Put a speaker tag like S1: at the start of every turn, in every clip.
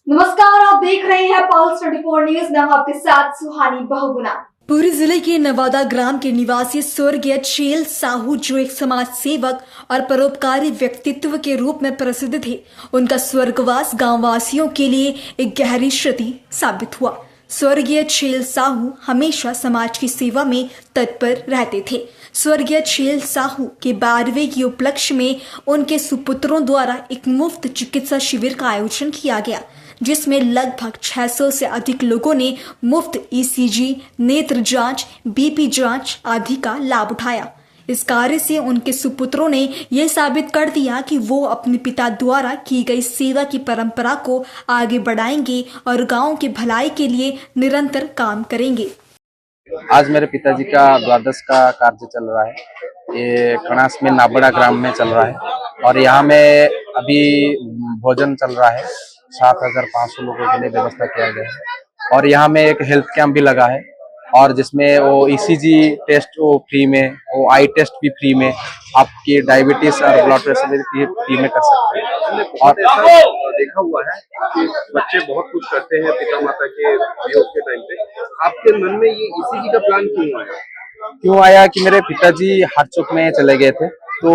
S1: नमस्कार, आप देख रहे हैं पल्स 24 न्यूज। मैं हूं आपके साथ सुहानी बहुगुना।
S2: पुरी जिले के नवादा ग्राम के निवासी स्वर्गीय छेल साहू, जो एक समाज सेवक और परोपकारी व्यक्तित्व के रूप में प्रसिद्ध थे, उनका स्वर्गवास गांव वासियों के लिए एक गहरी क्षति साबित हुआ। स्वर्गीय छेल साहू हमेशा समाज की सेवा में तत्पर रहते थे। स्वर्गीय छेल साहू के 12वें के उपलक्ष्य में उनके सुपुत्रों द्वारा एक मुफ्त चिकित्सा शिविर का आयोजन किया गया, जिसमें लगभग 600 से अधिक लोगों ने मुफ्त ईसीजी, नेत्र जांच, बीपी जांच आदि का लाभ उठाया। इस कार्य से उनके सुपुत्रों ने यह साबित कर दिया कि वो अपने पिता द्वारा की गई सेवा की परंपरा को आगे बढ़ाएंगे और गांव की भलाई के लिए निरंतर काम करेंगे।
S3: आज मेरे पिताजी का द्वादश का कार्य चल रहा है। ये कणास में नाबड़ा ग्राम में चल रहा है और यहाँ में अभी भोजन चल रहा है। 7,500 लोगों के लिए व्यवस्था किया गया है और यहाँ में एक हेल्थ कैंप भी लगा है और जिसमें वो ईसीजी टेस्ट वो फ्री में, वो आई टेस्ट भी फ्री में, आपकी डायबिटीज और ब्लड प्रेशर भी फ्री में कर सकते हैं। और
S4: ऐसा देखा हुआ है कि बच्चे बहुत कुछ करते हैं पिता माता के वियोग के टाइम पे। आपके मन में ये ईसीजी का प्लान क्यों आया
S3: कि मेरे पिताजी हार्ट चोक में चले गए थे, तो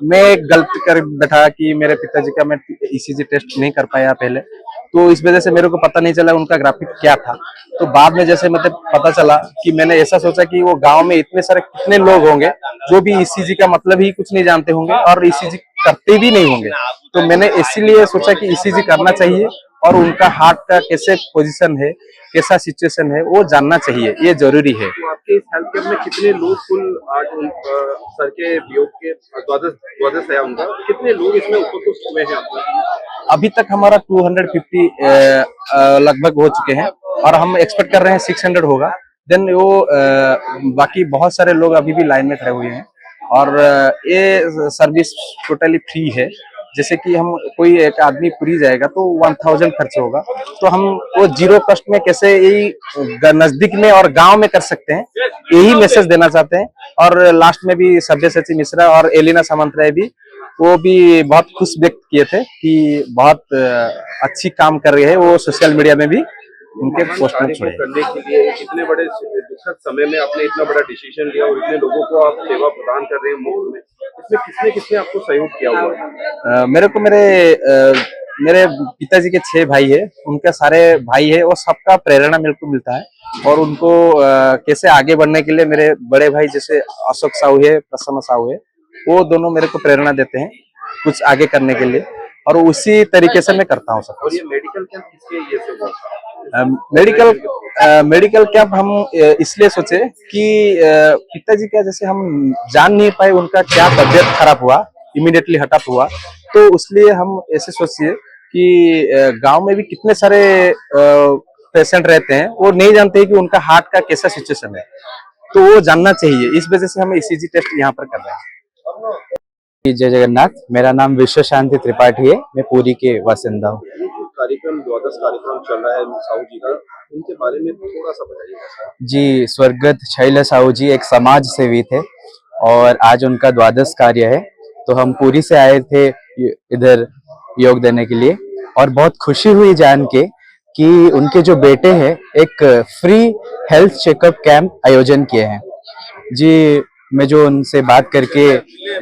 S3: मैं गलती कर बैठा कि मेरे पिताजी का मैं ईसीजी टेस्ट नहीं कर पाया पहले, तो इस वजह से मेरे को पता नहीं चला उनका ग्राफिक क्या था। तो बाद में जैसे मतलब पता चला कि मैंने ऐसा सोचा कि वो गांव में इतने सारे कितने लोग होंगे जो भी ईसीजी का मतलब ही कुछ नहीं जानते होंगे और ईसीजी करते भी नहीं होंगे, तो मैंने इसीलिए सोचा कि ईसीजी करना चाहिए और उनका हार्ट का कैसे पोजीशन है, कैसा सिचुएशन है, वो जानना चाहिए, ये जरूरी है।
S4: तो आपके इस हेल्थ कैंप में कितने लोग कुल आज सर के वियोग के द्वादश है उनका, कितने लोग इसमें उपस्थित हुए हैं आपको?
S3: अभी तक हमारा 250 लगभग हो चुके हैं और हम एक्सपेक्ट कर रहे हैं 600 होगा। देन वो बाकी बहुत सारे लोग अभी भी लाइन में खड़े हुए हैं और ये सर्विस टोटली फ्री है। जैसे कि हम कोई एक आदमी पुरी जाएगा तो 1000 खर्च होगा, तो हम वो जीरो कॉस्ट में कैसे यही नजदीक में और गांव में कर सकते हैं, यही मैसेज देना चाहते हैं। और लास्ट में भी सब्यसाची मिश्रा और एलिना सामंतराय भी, वो भी बहुत खुश व्यक्त किए थे कि बहुत अच्छी काम कर रही है। वो सोशल मीडिया में भी उनके पोस्ट में छोड़े।
S4: करने के लिए इतने बड़े दुखद समय में आपने इतना बड़ा डिसीजन लिया और इतने लोगों को आप सेवा प्रदान कर रहे हैं मुफ्त में, इसमें किसने आपको सहयोग किया हुआ है?
S3: मेरे को मेरे पिताजी के 6 भाई है, उनके सारे भाई है, वो सबका प्रेरणा मेरे को मिलता है और उनको कैसे आगे बढ़ने के लिए मेरे बड़े भाई जैसे अशोक साहू है, प्रसन्न साहू है, वो दोनों मेरे को प्रेरणा देते हैं कुछ आगे करने के लिए और उसी तरीके से मैं करता हूँ सब।
S4: और ये मेडिकल कैंप किसके ये से हुआ?
S3: मेडिकल कैंप हम इसलिए सोचे कि पिताजी का जैसे हम जान नहीं पाए उनका क्या तबियत खराब हुआ, इमीडिएटली हठात हुआ, तो इसलिए हम ऐसे सोचिए कि गांव में भी कितने सारे पेशेंट रहते हैं, वो नहीं जानते हैं कि उनका हार्ट का कैसा सिचुएशन है, तो वो जानना चाहिए। इस वजह से हम ईसीजी टेस्ट यहाँ पर कर रहे हैं।
S5: जय जगन्नाथ। मेरा नाम विश्व शांति त्रिपाठी है, मैं पुरी के बासिंदा हूँ।
S4: कार्यक्रम द्वादश कार्यक्रम चल रहा है साहू जी का, उनके बारे में थोड़ा सा बताइए।
S5: जी, स्वर्गत छेल साहू जी एक समाज सेवी थे और आज उनका द्वादश कार्य है, तो हम पुरी से आए थे इधर योग देने के लिए और बहुत खुशी हुई जान के कि उनके जो बेटे हैं एक फ्री हेल्थ चेकअप कैंप आयोजन किए हैं। जी, मैं जो उनसे बात करके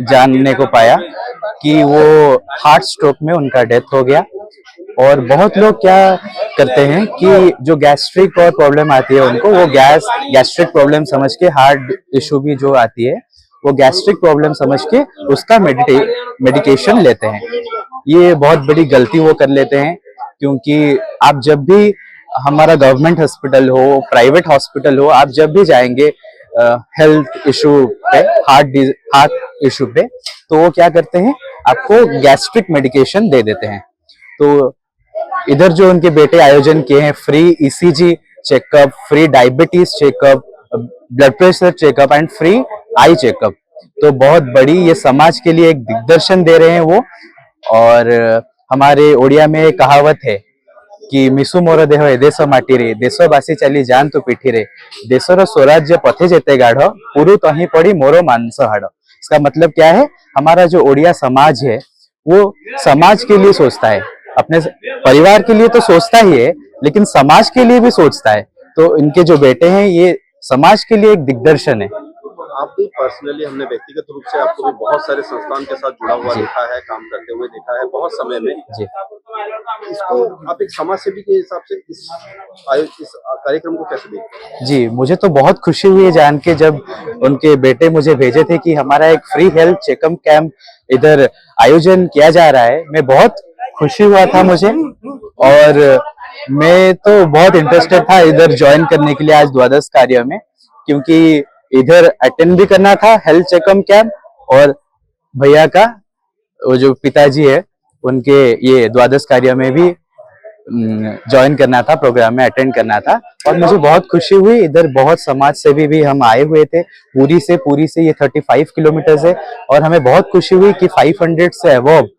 S5: जानने को पाया कि वो हार्ट स्ट्रोक में उनका डेथ हो गया और बहुत लोग क्या करते हैं कि जो गैस्ट्रिक और प्रॉब्लम आती है उनको, वो गैस्ट्रिक प्रॉब्लम समझ के, हार्ट इशू भी जो आती है वो गैस्ट्रिक प्रॉब्लम समझ के उसका मेडिकेशन लेते हैं। ये बहुत बड़ी गलती वो कर लेते हैं, क्योंकि आप जब भी हमारा गवर्नमेंट हॉस्पिटल हो, प्राइवेट हॉस्पिटल हो, आप जब भी जाएंगे हेल्थ इशू पे, हार्ट इशू पे, तो वो क्या करते हैं, आपको गैस्ट्रिक मेडिकेशन दे देते हैं। तो इधर जो उनके बेटे आयोजन किए हैं, free ECG checkup, free diabetes checkup, blood pressure checkup and free eye checkup, तो बहुत बड़ी ये समाज के लिए एक दिग्दर्शन दे रहे हैं वो। और हमारे ओडिया में एक कहावत है कि मिसु मोर देह ए देश माटी रे, देशवासी चली जान तो पिठी रे, देशर स्वराज्य पथे जेते गाढ़, पुरु तही पड़ी मोरो मांस हाड़। इसका मतलब क्या है, हमारा जो ओडिया समाज है वो समाज के लिए सोचता है, अपने परिवार के लिए तो सोचता ही है, लेकिन समाज के लिए भी सोचता है। तो इनके जो बेटे हैं ये समाज के लिए एक दिग्दर्शन है।
S4: आप भी पर्सनली, हमने व्यक्तिगत रूप से आपको भी बहुत सारे संस्थान के साथ जुड़ा हुआ
S5: जी।
S4: देखा है, काम करते हुए देखा है बहुत समय में।
S5: जी
S4: इसको आप एक समाज सेवी के हिसाब से इस कार्यक्रम को कैसे देखते हैं?
S5: जी, मुझे तो बहुत खुशी हुई है जान के, जब उनके बेटे मुझे भेजे थे कि हमारा एक फ्री हेल्थ चेकअप कैंप इधर आयोजन किया जा रहा है। मैं बहुत खुशी हुआ था मुझे, और मैं तो बहुत इंटरेस्टेड था इधर ज्वाइन करने के लिए आज द्वादश कार्य में, क्योंकि इधर अटेंड भी करना था हेल्थ चेकअप कैंप, और भैया का वो जो पिताजी है उनके ये द्वादश कार्य में भी ज्वाइन करना था, प्रोग्राम में अटेंड करना था। और मुझे बहुत खुशी हुई, इधर बहुत समाज सेवी भी हम आए हुए थे पूरी से ये 35 किलोमीटर है, और हमें बहुत खुशी हुई कि 500 से अबव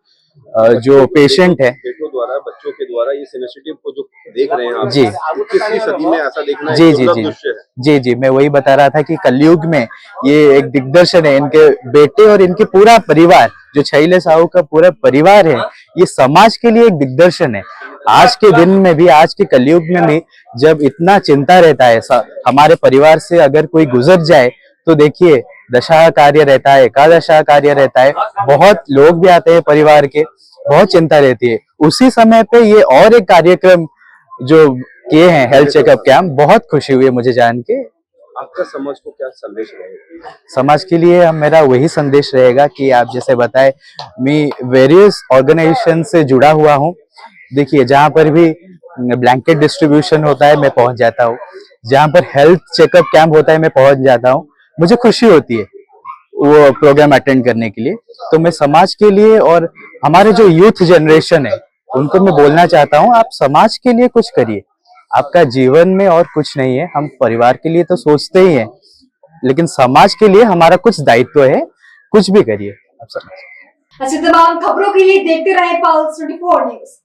S5: जो पेशेंट है।
S4: बेटों द्वारा, बच्चों के द्वारा इस इनिशिएटिव को जो देख रहे हैं आप,
S5: जी।
S4: 21वीं सदी में ऐसा देखना
S5: जी
S4: एक
S5: जी
S4: दुर्लभ
S5: जी
S4: दृश्य है।
S5: जी जी मैं वही बता रहा था कि कलयुग में ये एक दिग्दर्शन है। इनके बेटे और इनके पूरा परिवार, जो छैले साहू का पूरा परिवार है, ये समाज के लिए एक दिग्दर्शन है। आज के दिन में भी, आज के कलयुग में भी, जब इतना चिंता रहता है हमारे परिवार से अगर कोई गुजर जाए, तो देखिए दशा कार्य रहता है, एकादशा कार्य रहता है, बहुत लोग भी आते हैं परिवार के, बहुत चिंता रहती है। उसी समय पे ये और एक कार्यक्रम जो किए हैं हेल्थ चेकअप कैंप, बहुत खुशी हुई है मुझे जान के।
S4: आपका समाज को क्या संदेश रहेगा?
S5: समाज के लिए मेरा वही संदेश रहेगा कि आप जैसे बताए, मैं वेरियस ऑर्गेनाइजेशन से जुड़ा हुआ हूँ। देखिए, जहाँ पर भी ब्लैंकेट डिस्ट्रीब्यूशन होता है मैं पहुंच जाता हूँ, जहाँ पर हेल्थ चेकअप कैंप होता है मैं पहुंच जाता हूँ। मुझे खुशी होती है वो प्रोग्राम अटेंड करने के लिए। तो मैं समाज के लिए और हमारे जो यूथ जनरेशन है उनको मैं बोलना चाहता हूँ, आप समाज के लिए कुछ करिए। आपका जीवन में और कुछ नहीं है, हम परिवार के लिए तो सोचते ही हैं, लेकिन समाज के लिए हमारा कुछ दायित्व है, कुछ भी करिए आप समाज।
S1: अच्छा, तमाम खबरों के लिए देखते रहे पल्स 24 न्यूज।